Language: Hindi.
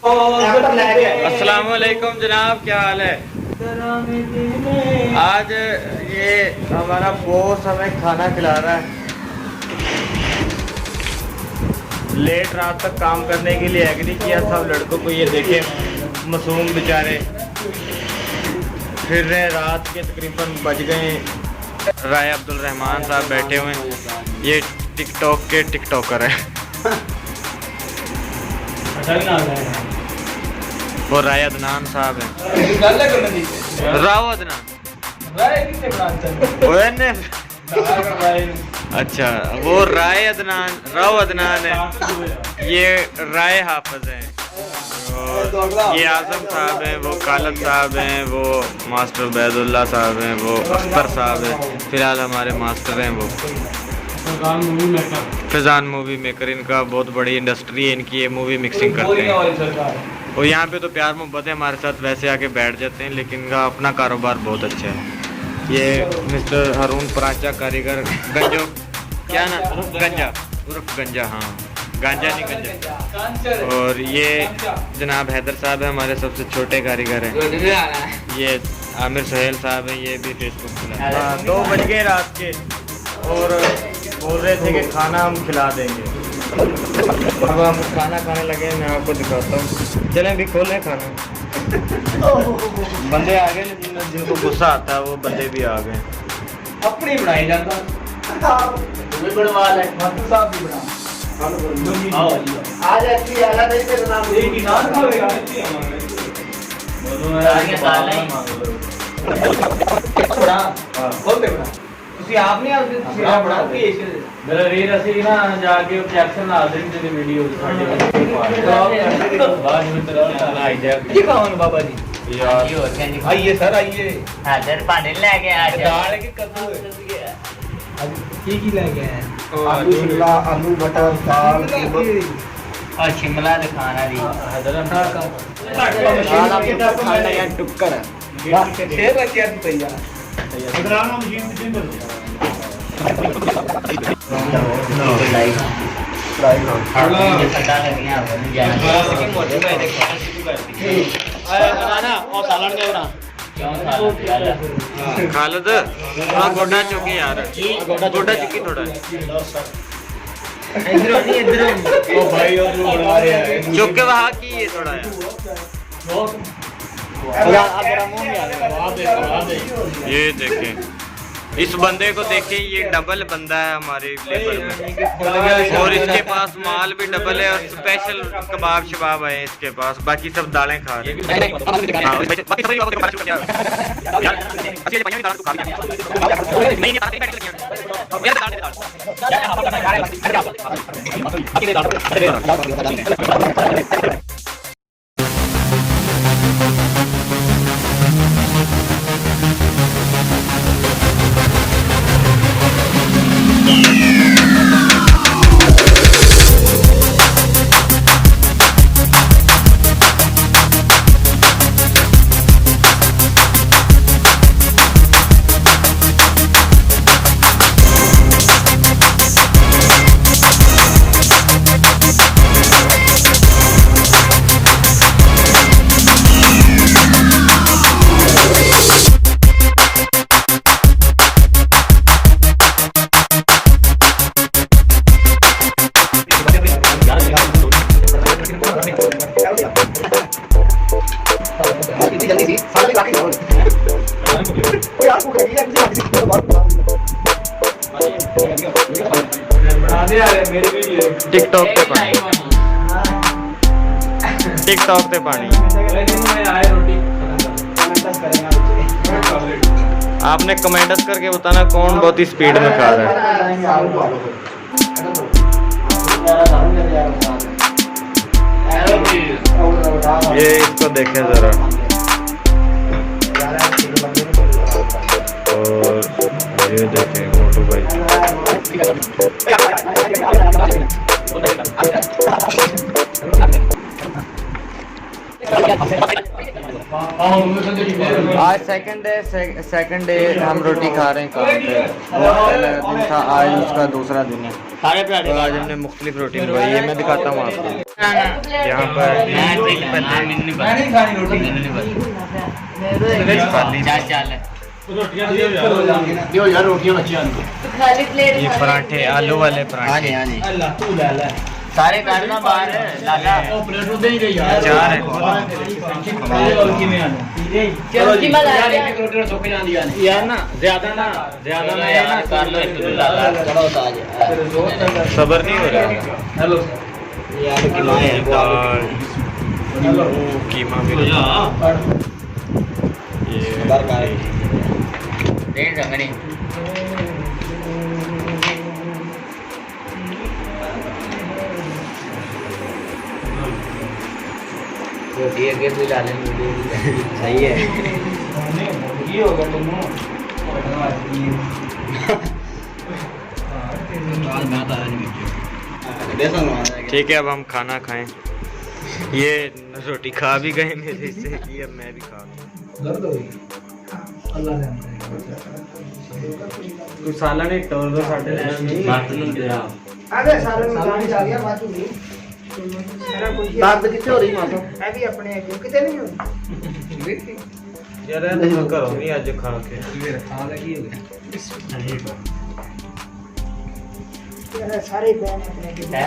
अस्सलाम वालेकुम जनाब, क्या हाल है। आज ये हमारा बॉस हमें खाना खिला रहा है। लेट रात तक काम करने के लिए एग्री किया सब लड़कों को। ये देखे मासूम बेचारे फिर रहे। रात के तकरीबन बज गए। राय अब्दुल रहमान साहब बैठे हुए हैं। ये टिकटॉक के टिकटॉकर है। वो राय अदनान साहब हैं। राव अदनान अच्छा, वो राय अदनान राव अदनान है। ये राय हाफिज हैं। ये आजम साहब हैं, वो कालब साहब हैं, वो मास्टर बैदुल्ला साहब हैं, वो अख्तर साहब हैं। फिलहाल हमारे मास्टर हैं वो फैज़ान मूवी मेकर। इनका बहुत बड़ी इंडस्ट्री है इनकी, ये मूवी मिक्सिंग करते हैं। और यहाँ पे तो प्यार मोहब्बत है हमारे साथ, वैसे आके बैठ जाते हैं, लेकिन इनका अपना कारोबार बहुत अच्छा है। ये मिस्टर हारून परांचा कारीगर गंजो, क्या ना गंजा उर्फ गंजा, हाँ गांजा नहीं गंजा। और ये जनाब हैदर साहब है, हमारे सबसे छोटे कारीगर हैं। ये आमिर सहेल साहब हैं, ये भी फेसबुक खुला। 2 बज गए रात के और बोल रहे थे कि खाना हम खिला देंगे। अब हम खाना खाने लगे, मैं आपको दिखाता हूँ। चलें भी खोलें खाना। बंदे आ गए, जिनको गुस्सा आता है वो बंदे भी आ गए। अपनी बनाई जाता आप नहीं जाके ऑब्जेक्शन ला देंगे वीडियो बाबा जी। आइए सर, आइए। हाजर पानी लेके आ दाल की कद्दू की लेके आए आलू शिमला, आलू मटर, दाल और शिमला दिखाना दी टुक्कर शेर रखिया तैयार। खालिद थोड़ा गोडा चुकी यार, गोडा चुकी थोड़ा चुक के वहाँ की ये थोड़ा ये देखें इस बंदे को देखें, ये डबल बंदा है हमारे लेबर में। और इसके पास माल भी डबल है और स्पेशल कबाब शबाब है इसके पास। बाकी सब दालें खा रहे हैं। टिकटॉक पे पानी, टिकटॉक पे पानी। आपने कमेंट्स करके बताना कौन बहुत ही स्पीड में खा रहा है। ये इसको देखें जरा। और ये देखें मोटू भाई। आज सेकंड डे हम रोटी खा रहे हैं काम पे। बहुत पहला दिन था, आज उसका दूसरा दिन है। सारे पराठे तो आज हमने मुख्तलिफ रोटी मंगवाई है, मैं दिखाता हूँ आपको। यहाँ पर नहीं खानी रोटी खाली चाल है खाली प्लेट ये पराठे, आलू वाले पराठे। अल्लाह तू ला ला सारे काटना बाहर लाला प्लेट दे ही गई यार चार है। और की में आना चलो जी मजा आ गया रोटी सोके जान दिया यार ना ज्यादा ना यार कर लो एक लाला सबर नहीं हो रहा। हेलो दाल, कीमा भी ये देख रंगनी रोटी आगे भी डालें सही है ये होगा तुम ठीक है। अब हम खाना खाएं। ये रोटी खा भी गए मेरे से कि अब मैं भी खा लूं। दर्द हो गई अल्लाह जानता है कुछ साला ने टोर दो साडे बात नहीं दिया अरे सारे नुकसान ही आ गया बाकी नहीं मेरा कोई दर्द किथे हो रही माता मैं भी अपने अगे किते नहीं हो यार नहीं करो नहीं आज खा के मेरा खा लगी हो गया यार सारे बैन अपने अगे है